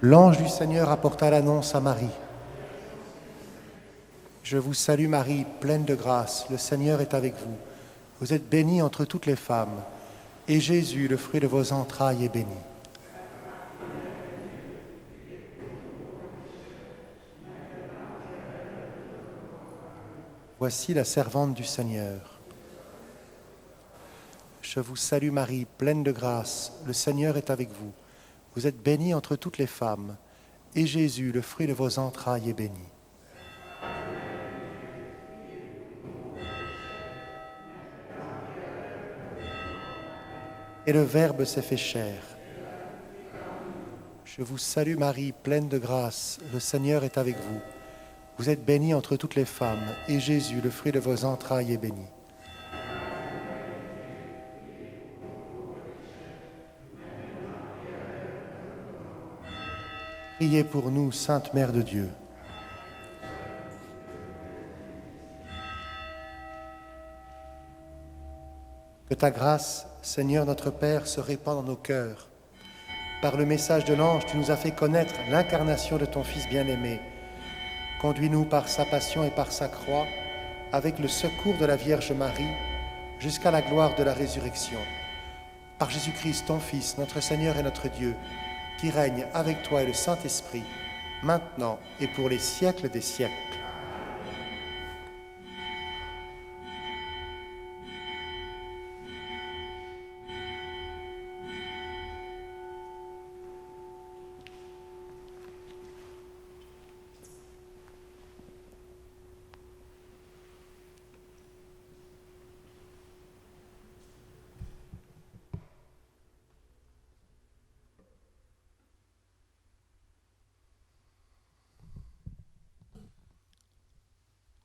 L'ange du Seigneur apporta l'annonce à Marie. Je vous salue Marie, pleine de grâce, le Seigneur est avec vous. Vous êtes bénie entre toutes les femmes, et Jésus, le fruit de vos entrailles, est béni. Voici la servante du Seigneur. Je vous salue Marie, pleine de grâce, le Seigneur est avec vous. Vous êtes bénie entre toutes les femmes, et Jésus, le fruit de vos entrailles, est béni. Et le Verbe s'est fait chair. Je vous salue Marie, pleine de grâce, le Seigneur est avec vous. Vous êtes bénie entre toutes les femmes, et Jésus, le fruit de vos entrailles, est béni. Priez pour nous, Sainte Mère de Dieu. Que ta grâce, Seigneur notre Père, se répande dans nos cœurs. Par le message de l'ange, tu nous as fait connaître l'incarnation de ton Fils bien-aimé. Conduis-nous par sa passion et par sa croix, avec le secours de la Vierge Marie, jusqu'à la gloire de la résurrection. Par Jésus-Christ, ton Fils, notre Seigneur et notre Dieu, qui règne avec toi et le Saint-Esprit, maintenant et pour les siècles des siècles.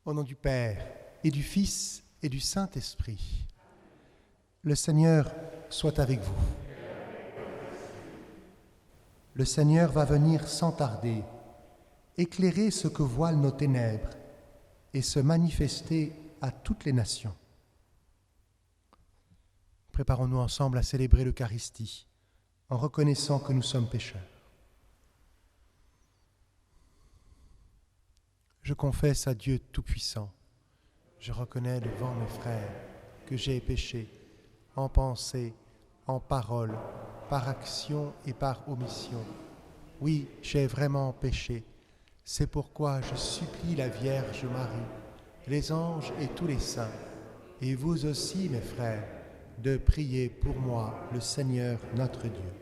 Au nom du Père, et du Fils, et du Saint-Esprit, le Seigneur soit avec vous. Le Seigneur va venir sans tarder, éclairer ce que voilent nos ténèbres et se manifester à toutes les nations. Préparons-nous ensemble à célébrer l'Eucharistie en reconnaissant que nous sommes pécheurs. Je confesse à Dieu Tout-Puissant, je reconnais devant mes frères que j'ai péché en pensée, en parole, par action et par omission. Oui, j'ai vraiment péché. C'est pourquoi je supplie la Vierge Marie, les anges et tous les saints, et vous aussi, mes frères, de prier pour moi, le Seigneur notre Dieu.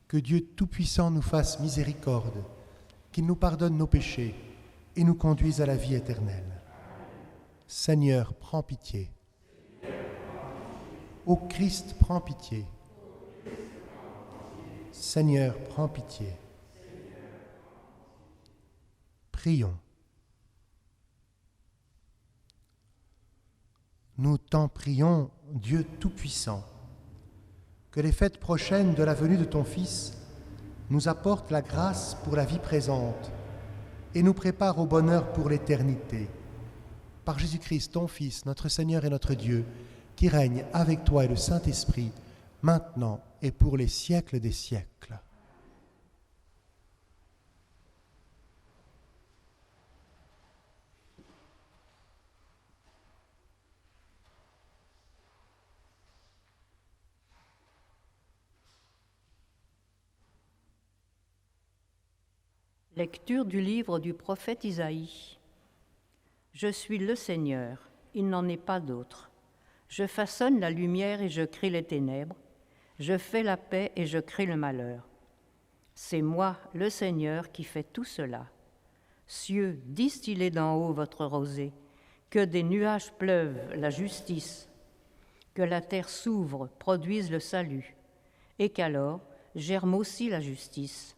Que Dieu Tout-Puissant nous fasse miséricorde, qu'il nous pardonne nos péchés, et nous conduise à la vie éternelle. Seigneur, prends pitié. Ô Christ, prends pitié. Seigneur, prends pitié. Prions. Nous t'en prions, Dieu Tout-Puissant, que les fêtes prochaines de la venue de ton Fils nous apportent la grâce pour la vie présente et nous prépare au bonheur pour l'éternité. Par Jésus-Christ, ton Fils, notre Seigneur et notre Dieu, qui règne avec toi et le Saint-Esprit, maintenant et pour les siècles des siècles. Lecture du livre du prophète Isaïe. Je suis le Seigneur, il n'en est pas d'autre. Je façonne la lumière et je crée les ténèbres. Je fais la paix et je crée le malheur. C'est moi, le Seigneur, qui fais tout cela. Cieux, distillez d'en haut votre rosée, que des nuages pleuvent la justice, que la terre s'ouvre, produise le salut, et qu'alors germe aussi la justice.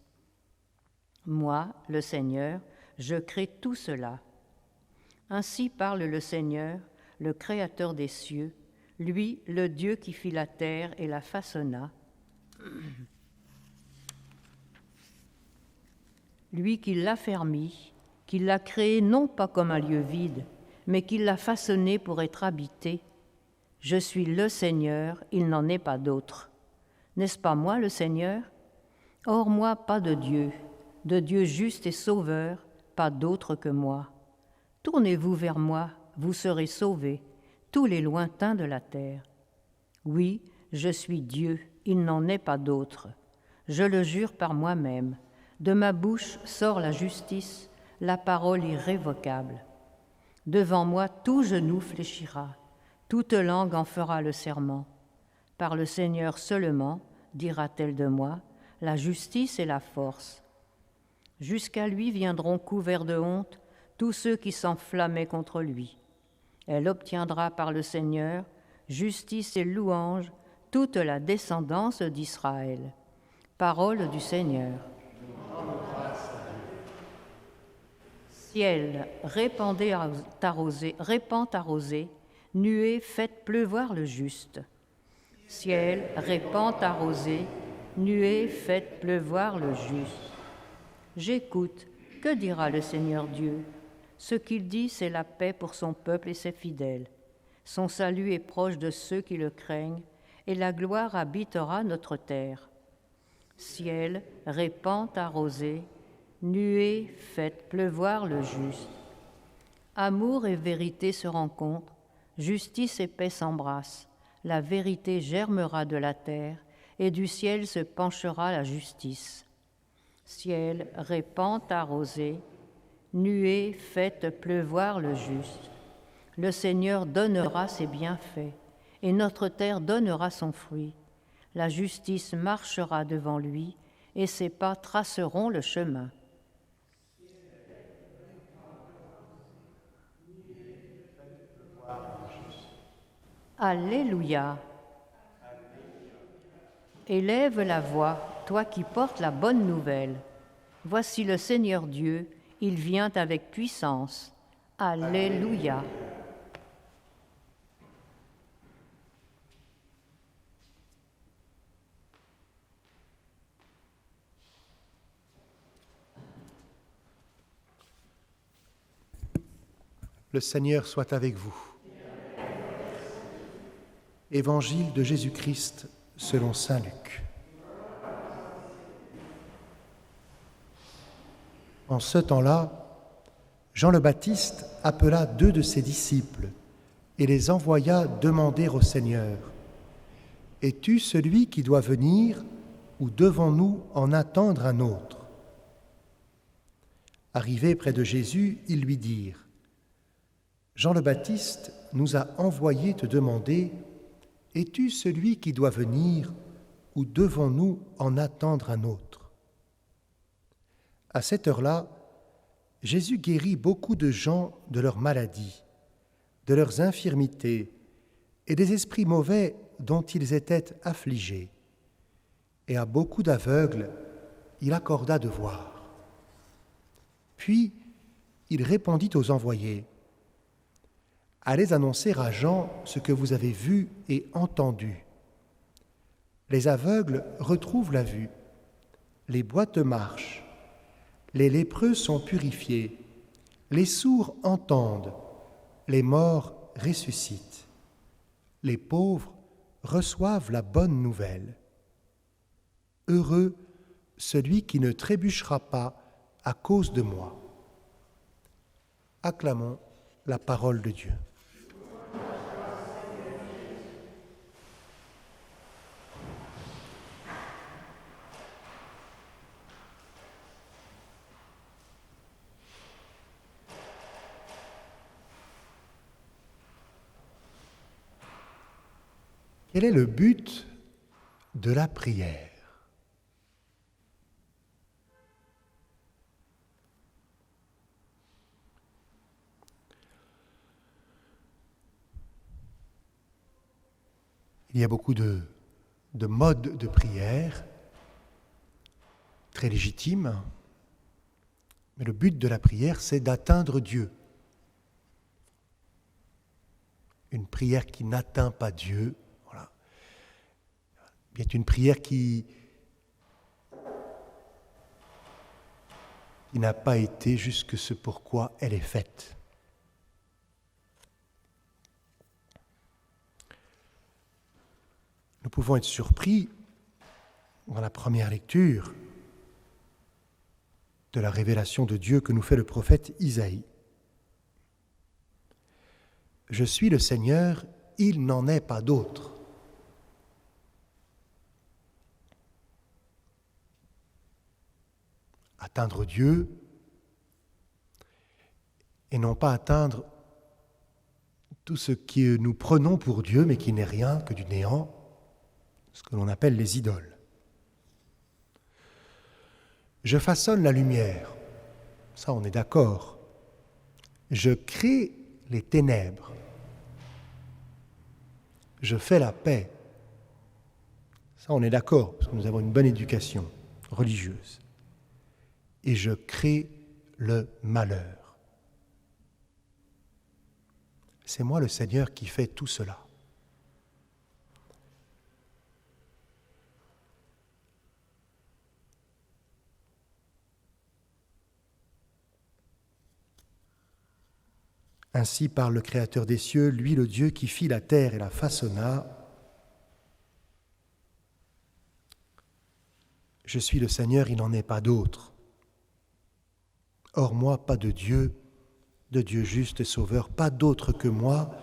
Moi, le Seigneur, je crée tout cela. Ainsi parle le Seigneur, le Créateur des cieux, lui, le Dieu qui fit la terre et la façonna, lui qui l'affermit, qui l'a créé non pas comme un lieu vide, mais qui l'a façonné pour être habité. Je suis le Seigneur, il n'en est pas d'autre. N'est-ce pas moi le Seigneur ? Hors moi, pas de Dieu juste et sauveur, pas d'autre que moi. Tournez-vous vers moi, vous serez sauvés, tous les lointains de la terre. Oui, je suis Dieu, il n'en est pas d'autre. Je le jure par moi-même. De ma bouche sort la justice, la parole irrévocable. Devant moi, tout genou fléchira, toute langue en fera le serment. Par le Seigneur seulement, dira-t-elle de moi, la justice et la force. Jusqu'à lui viendront couverts de honte tous ceux qui s'enflammaient contre lui. Elle obtiendra par le Seigneur justice et louange toute la descendance d'Israël. Parole du Seigneur. Ciel, répand à rosée, nuée, faites pleuvoir le juste. Ciel, répand à rosée, nuée, faites pleuvoir le juste. J'écoute, que dira le Seigneur Dieu? Ce qu'il dit, c'est la paix pour son peuple et ses fidèles. Son salut est proche de ceux qui le craignent, et la gloire habitera notre terre. Ciel, répand à rosée, nuée, faites pleuvoir le juste. Amour et vérité se rencontrent, justice et paix s'embrassent. La vérité germera de la terre, et du ciel se penchera la justice. Ciel, répand à rosée, nuée, faites pleuvoir le juste. Le Seigneur donnera ses bienfaits, et notre terre donnera son fruit. La justice marchera devant lui, et ses pas traceront le chemin. Alléluia. Élève la voix, toi qui portes la bonne nouvelle. Voici le Seigneur Dieu, il vient avec puissance. Alléluia. Le Seigneur soit avec vous. Évangile de Jésus-Christ selon saint Luc. En ce temps-là, Jean le Baptiste appela 2 de ses disciples et les envoya demander au Seigneur : « Es-tu celui qui doit venir ou devons-nous en attendre un autre ?» Arrivés près de Jésus, ils lui dirent : « Jean le Baptiste nous a envoyé te demander : Es-tu celui qui doit venir ou devons-nous en attendre un autre ?» À cette heure-là, Jésus guérit beaucoup de gens de leurs maladies, de leurs infirmités et des esprits mauvais dont ils étaient affligés. Et à beaucoup d'aveugles, il accorda de voir. Puis, il répondit aux envoyés : « Allez annoncer à Jean ce que vous avez vu et entendu. Les aveugles retrouvent la vue, les boiteux marchent, les lépreux sont purifiés, les sourds entendent, les morts ressuscitent, les pauvres reçoivent la bonne nouvelle. Heureux celui qui ne trébuchera pas à cause de moi. » Acclamons la parole de Dieu. Quel est le but de la prière ? Il y a beaucoup de modes de prière, très légitimes, mais le but de la prière, c'est d'atteindre Dieu. Une prière qui n'atteint pas Dieu, voilà, est une prière qui n'a pas été jusque ce pourquoi elle est faite. Nous pouvons être surpris, dans la première lecture, de la révélation de Dieu que nous fait le prophète Isaïe. Je suis le Seigneur, il n'en est pas d'autre. Atteindre Dieu, et non pas atteindre tout ce que nous prenons pour Dieu, mais qui n'est rien que du néant, ce que l'on appelle les idoles. Je façonne la lumière, ça on est d'accord. Je crée les ténèbres. Je fais la paix. Ça on est d'accord, parce que nous avons une bonne éducation religieuse. Et je crée le malheur. C'est moi le Seigneur qui fait tout cela. Ainsi parle le Créateur des cieux, lui le Dieu qui fit la terre et la façonna. Je suis le Seigneur, il n'en est pas d'autre. Hors moi, pas de Dieu juste et sauveur, pas d'autre que moi.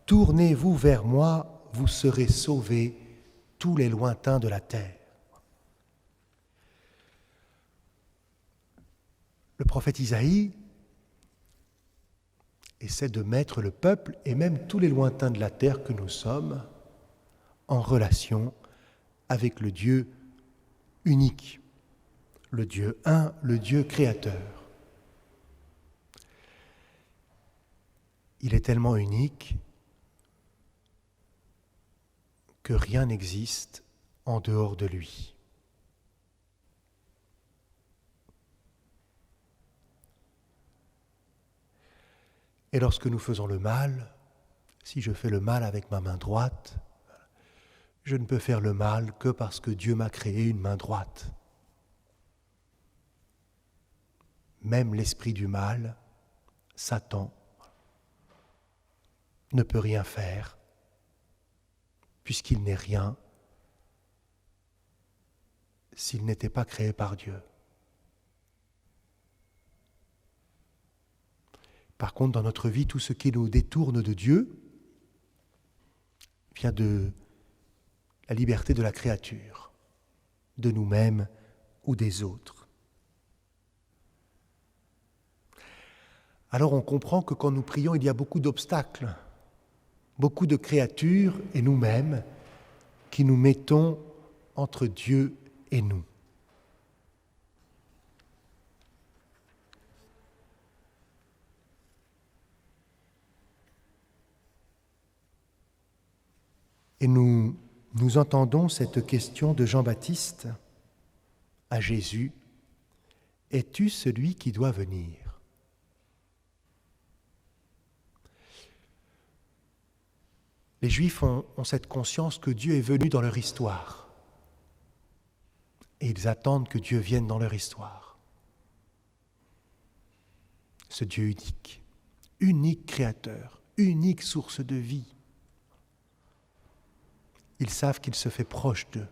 Tournez-vous vers moi, vous serez sauvés, tous les lointains de la terre. Le prophète Isaïe essaie de mettre le peuple et même tous les lointains de la terre que nous sommes en relation avec le Dieu unique, le Dieu un, le Dieu créateur. Il est tellement unique que rien n'existe en dehors de lui. Et lorsque nous faisons le mal, si je fais le mal avec ma main droite, je ne peux faire le mal que parce que Dieu m'a créé une main droite. Même l'esprit du mal, Satan, ne peut rien faire, puisqu'il n'est rien s'il n'était pas créé par Dieu. Par contre, dans notre vie, tout ce qui nous détourne de Dieu vient de la liberté de la créature, de nous-mêmes ou des autres. Alors on comprend que quand nous prions, il y a beaucoup d'obstacles, beaucoup de créatures et nous-mêmes qui nous mettons entre Dieu et nous. Et nous entendons cette question de Jean-Baptiste à Jésus, « Es-tu celui qui doit venir ?» Les Juifs ont cette conscience que Dieu est venu dans leur histoire. Et ils attendent que Dieu vienne dans leur histoire. Ce Dieu unique, unique créateur, unique source de vie. Ils savent qu'il se fait proche d'eux.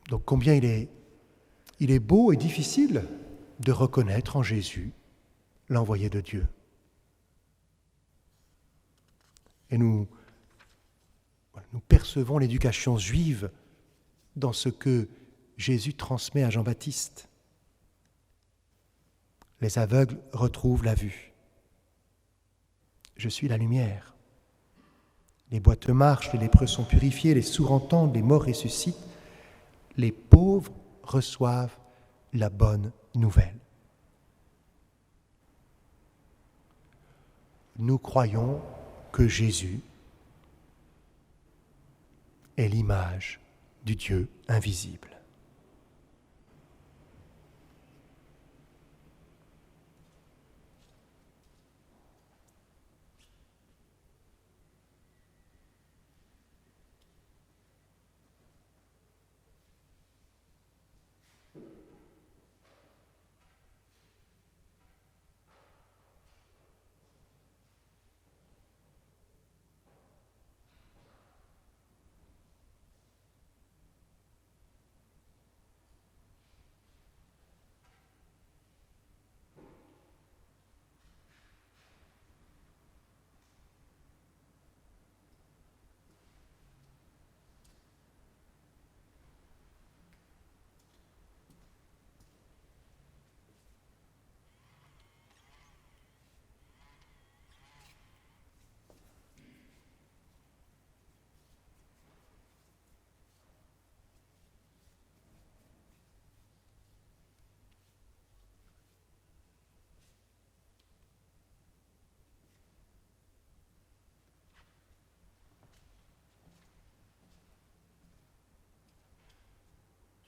Donc combien il est beau et difficile de reconnaître en Jésus l'envoyé de Dieu. Et nous percevons l'éducation juive dans ce que Jésus transmet à Jean-Baptiste. Les aveugles retrouvent la vue. Je suis la lumière. Les boiteux marchent, les lépreux sont purifiés, les sourds entendent, les morts ressuscitent. Les pauvres reçoivent la bonne nouvelle. Nous croyons que Jésus est l'image du Dieu invisible.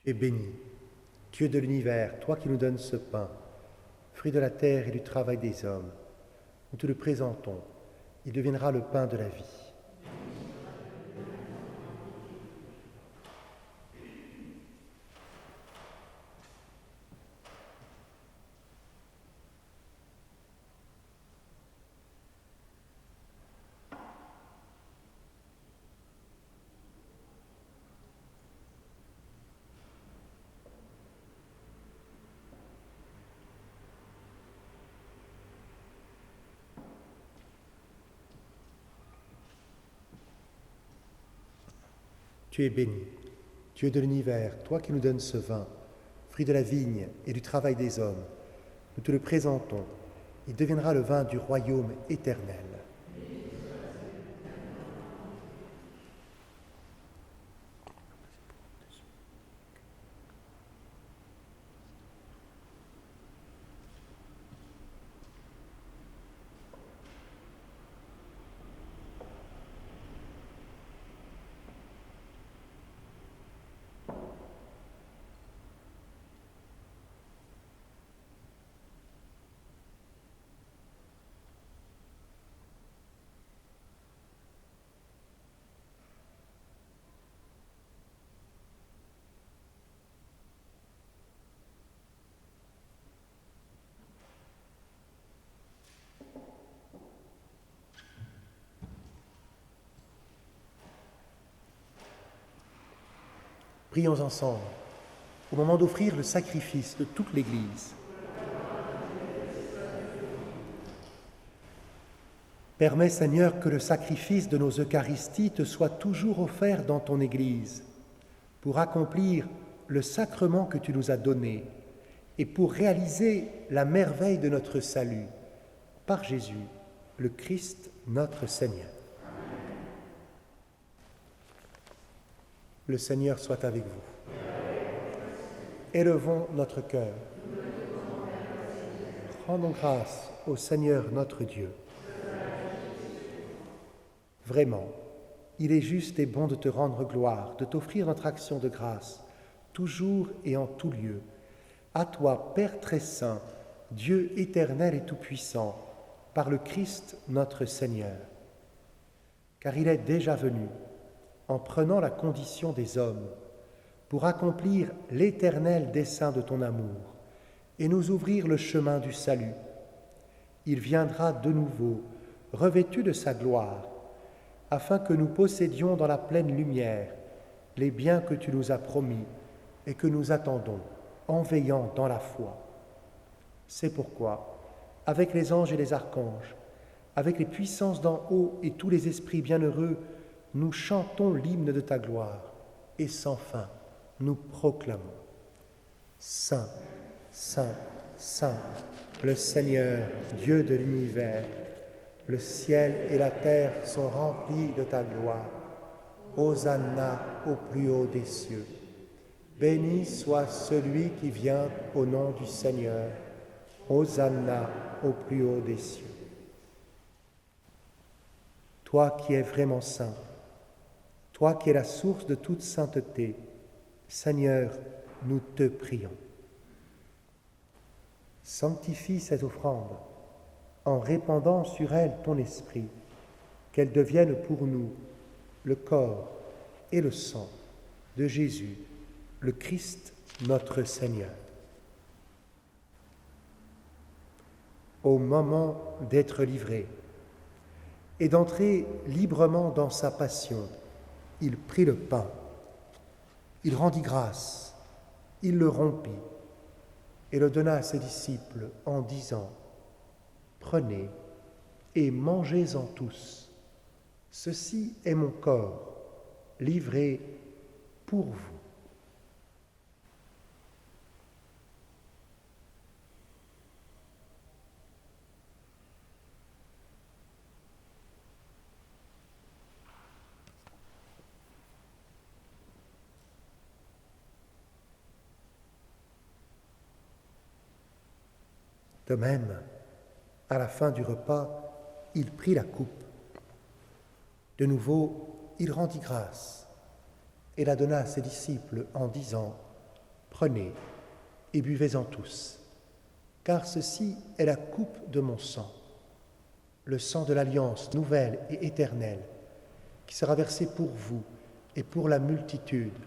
Tu es béni, Dieu de l'univers, toi qui nous donnes ce pain, fruit de la terre et du travail des hommes. Nous te le présentons, il deviendra le pain de la vie. Tu es béni, Dieu de l'univers, toi qui nous donnes ce vin, fruit de la vigne et du travail des hommes. Nous te le présentons, il deviendra le vin du royaume éternel. Prions ensemble, au moment d'offrir le sacrifice de toute l'Église. Permets, Seigneur, que le sacrifice de nos Eucharisties te soit toujours offert dans ton Église, pour accomplir le sacrement que tu nous as donné et pour réaliser la merveille de notre salut, par Jésus, le Christ, notre Seigneur. Le Seigneur soit avec vous. Élevons notre cœur. Rendons grâce au Seigneur notre Dieu. Vraiment, il est juste et bon de te rendre gloire, de t'offrir notre action de grâce, toujours et en tout lieu. À toi, Père très saint, Dieu éternel et tout-puissant, par le Christ notre Seigneur. Car il est déjà venu, en prenant la condition des hommes, pour accomplir l'éternel dessein de ton amour et nous ouvrir le chemin du salut. Il viendra de nouveau, revêtu de sa gloire, afin que nous possédions dans la pleine lumière les biens que tu nous as promis et que nous attendons, en veillant dans la foi. C'est pourquoi, avec les anges et les archanges, avec les puissances d'en haut et tous les esprits bienheureux, nous chantons l'hymne de ta gloire, et sans fin, nous proclamons. Saint, Saint, Saint, le Seigneur, Dieu de l'univers, le ciel et la terre sont remplis de ta gloire. Hosanna au plus haut des cieux. Béni soit celui qui vient au nom du Seigneur. Hosanna au plus haut des cieux. Toi qui es vraiment saint, toi qui es la source de toute sainteté, Seigneur, nous te prions. Sanctifie cette offrande en répandant sur elle ton esprit, qu'elle devienne pour nous le corps et le sang de Jésus, le Christ, notre Seigneur. Au moment d'être livré et d'entrer librement dans sa passion, il prit le pain, il rendit grâce, il le rompit et le donna à ses disciples en disant : Prenez et mangez-en tous. Ceci est mon corps, livré pour vous. De même, à la fin du repas, il prit la coupe. De nouveau, il rendit grâce et la donna à ses disciples en disant : Prenez et buvez-en tous, car ceci est la coupe de mon sang, le sang de l'alliance nouvelle et éternelle, qui sera versé pour vous et pour la multitude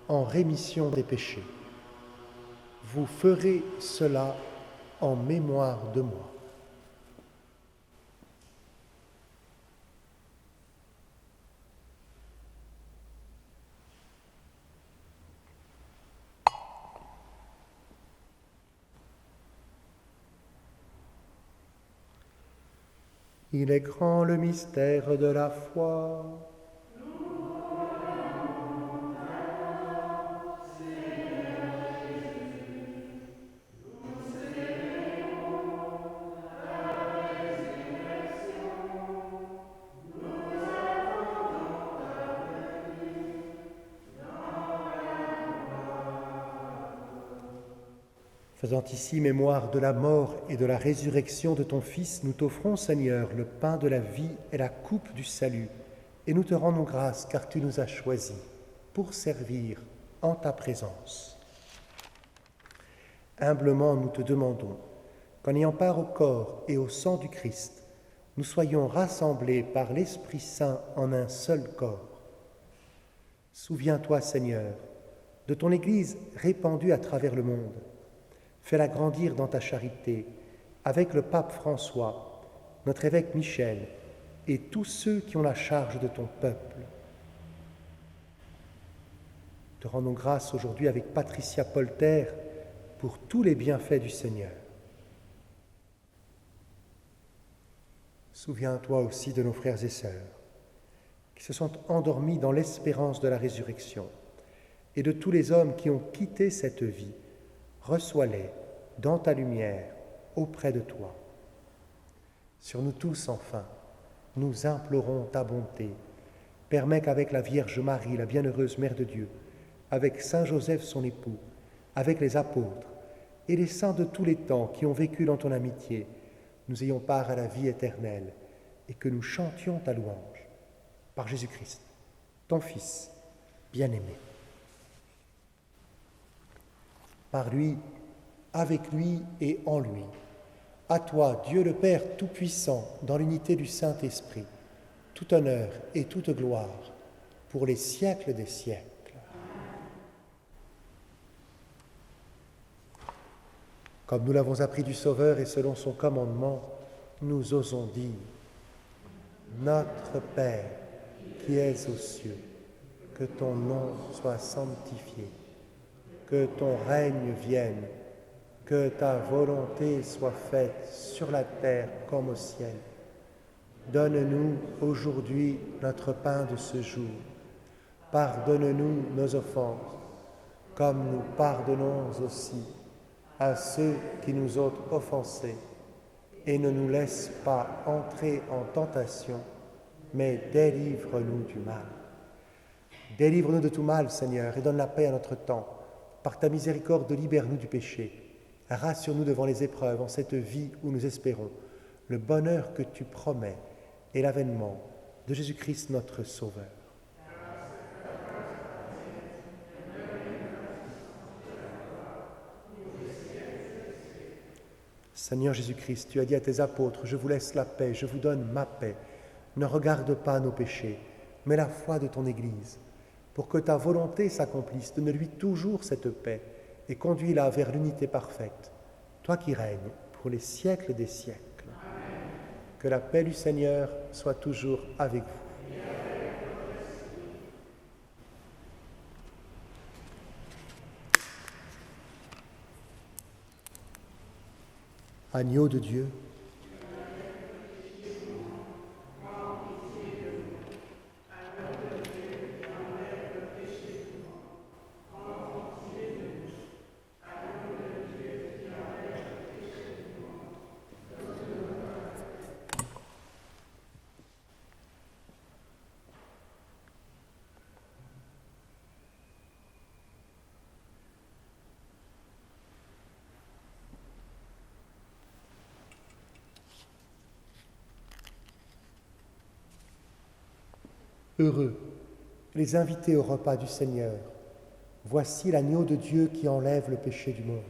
en rémission des péchés. Vous ferez cela en mémoire de moi. Il est grand le mystère de la foi. Faisant ici mémoire de la mort et de la résurrection de ton Fils, nous t'offrons, Seigneur, le pain de la vie et la coupe du salut, et nous te rendons grâce car tu nous as choisis pour servir en ta présence. Humblement, nous te demandons qu'en ayant part au corps et au sang du Christ, nous soyons rassemblés par l'Esprit Saint en un seul corps. Souviens-toi, Seigneur, de ton Église répandue à travers le monde. Fais-la grandir dans ta charité, avec le pape François, notre évêque Michel, et tous ceux qui ont la charge de ton peuple. Te rendons grâce aujourd'hui avec Patricia Polter pour tous les bienfaits du Seigneur. Souviens-toi aussi de nos frères et sœurs qui se sont endormis dans l'espérance de la résurrection et de tous les hommes qui ont quitté cette vie. Reçois-les dans ta lumière auprès de toi. Sur nous tous, enfin, nous implorons ta bonté. Permets qu'avec la Vierge Marie, la bienheureuse Mère de Dieu, avec Saint Joseph son époux, avec les apôtres et les saints de tous les temps qui ont vécu dans ton amitié, nous ayons part à la vie éternelle et que nous chantions ta louange. Par Jésus-Christ, ton Fils bien-aimé. Par lui, avec lui et en lui. À toi, Dieu le Père Tout-Puissant, dans l'unité du Saint-Esprit, tout honneur et toute gloire, pour les siècles des siècles. Comme nous l'avons appris du Sauveur et selon son commandement, nous osons dire: Notre Père, qui es aux cieux, que ton nom soit sanctifié, que ton règne vienne, que ta volonté soit faite sur la terre comme au ciel. Donne-nous aujourd'hui notre pain de ce jour. Pardonne-nous nos offenses, comme nous pardonnons aussi à ceux qui nous ont offensés. Et ne nous laisse pas entrer en tentation, mais délivre-nous du mal. Délivre-nous de tout mal, Seigneur, et donne la paix à notre temps. Par ta miséricorde, libère-nous du péché. Rassure-nous devant les épreuves en cette vie où nous espérons le bonheur que tu promets et l'avènement de Jésus-Christ notre Sauveur. Seigneur Jésus-Christ, tu as dit à tes apôtres: je vous laisse la paix, je vous donne ma paix. Ne regarde pas nos péchés, mais la foi de ton Église, pour que ta volonté s'accomplisse. Donne-lui toujours cette paix et conduis-la vers l'unité parfaite, toi qui règnes pour les siècles des siècles. Amen. Que la paix du Seigneur soit toujours avec vous. Agneau de Dieu, heureux les invités au repas du Seigneur, Voici l'agneau de Dieu qui enlève le péché du monde.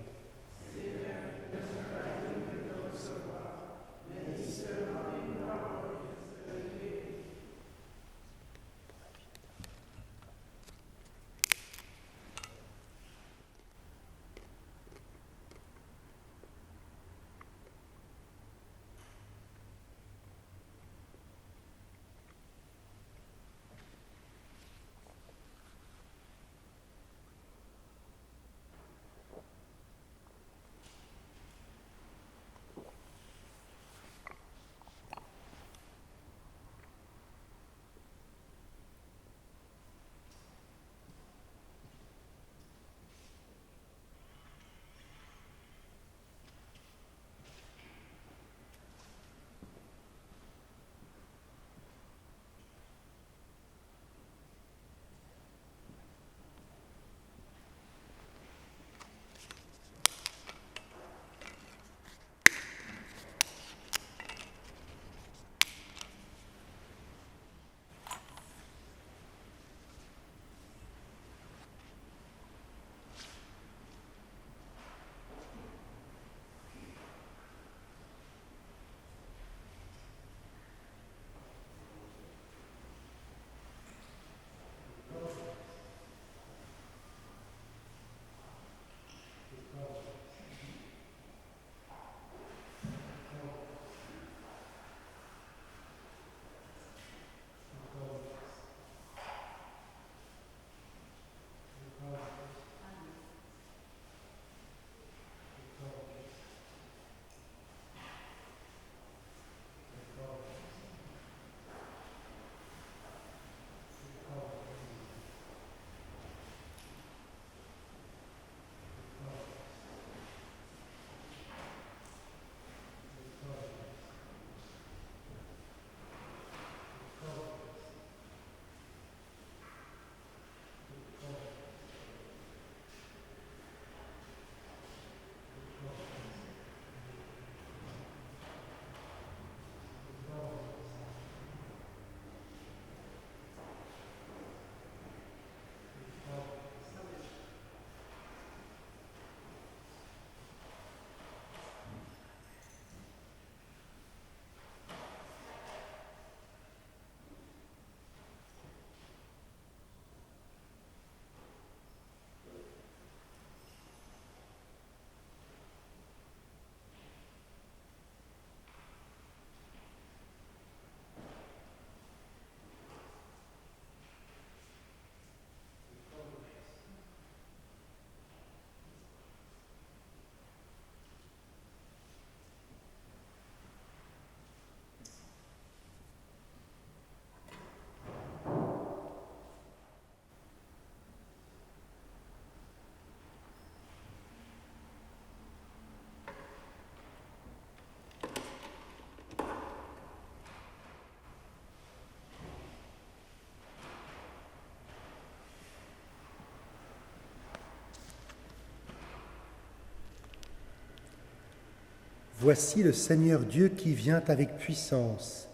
Voici le Seigneur Dieu qui vient avec puissance.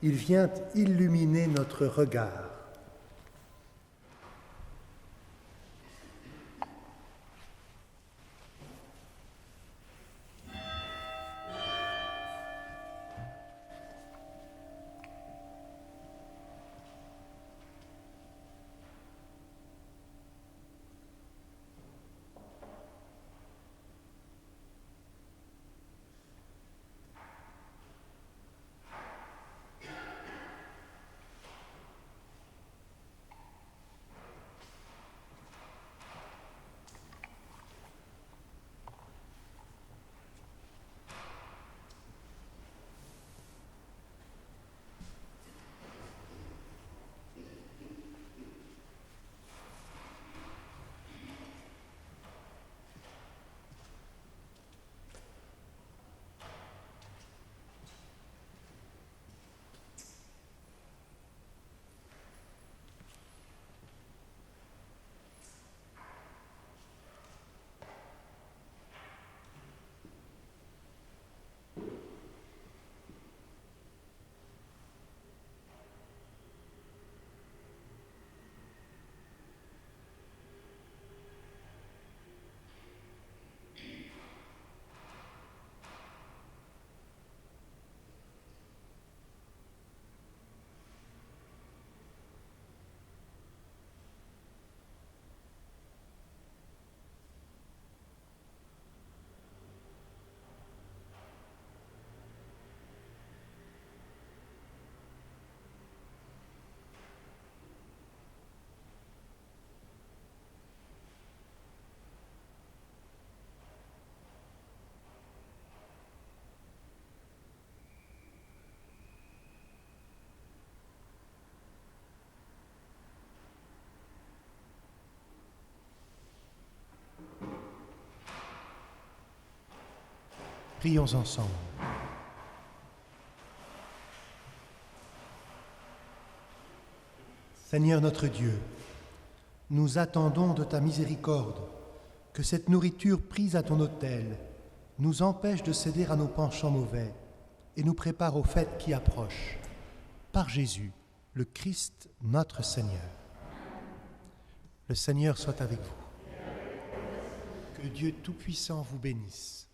Il vient illuminer notre regard. Prions ensemble. Seigneur notre Dieu, nous attendons de ta miséricorde que cette nourriture prise à ton autel nous empêche de céder à nos penchants mauvais et nous prépare aux fêtes qui approchent. Par Jésus, le Christ, notre Seigneur. Le Seigneur soit avec vous. Que Dieu Tout-Puissant vous bénisse,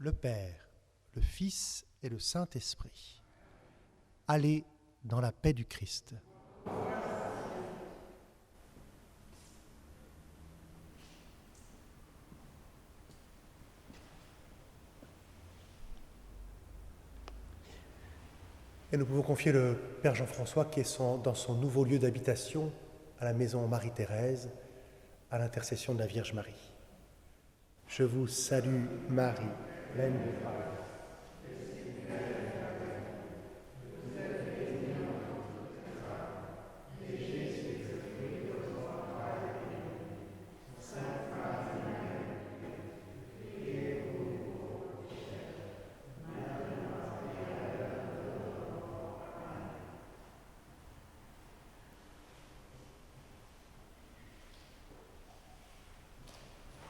le Père, le Fils et le Saint-Esprit. Allez dans la paix du Christ. Et nous pouvons confier le Père Jean-François qui est dans son nouveau lieu d'habitation, à la maison Marie-Thérèse, à l'intercession de la Vierge Marie. Je vous salue Marie, pleine de grâce.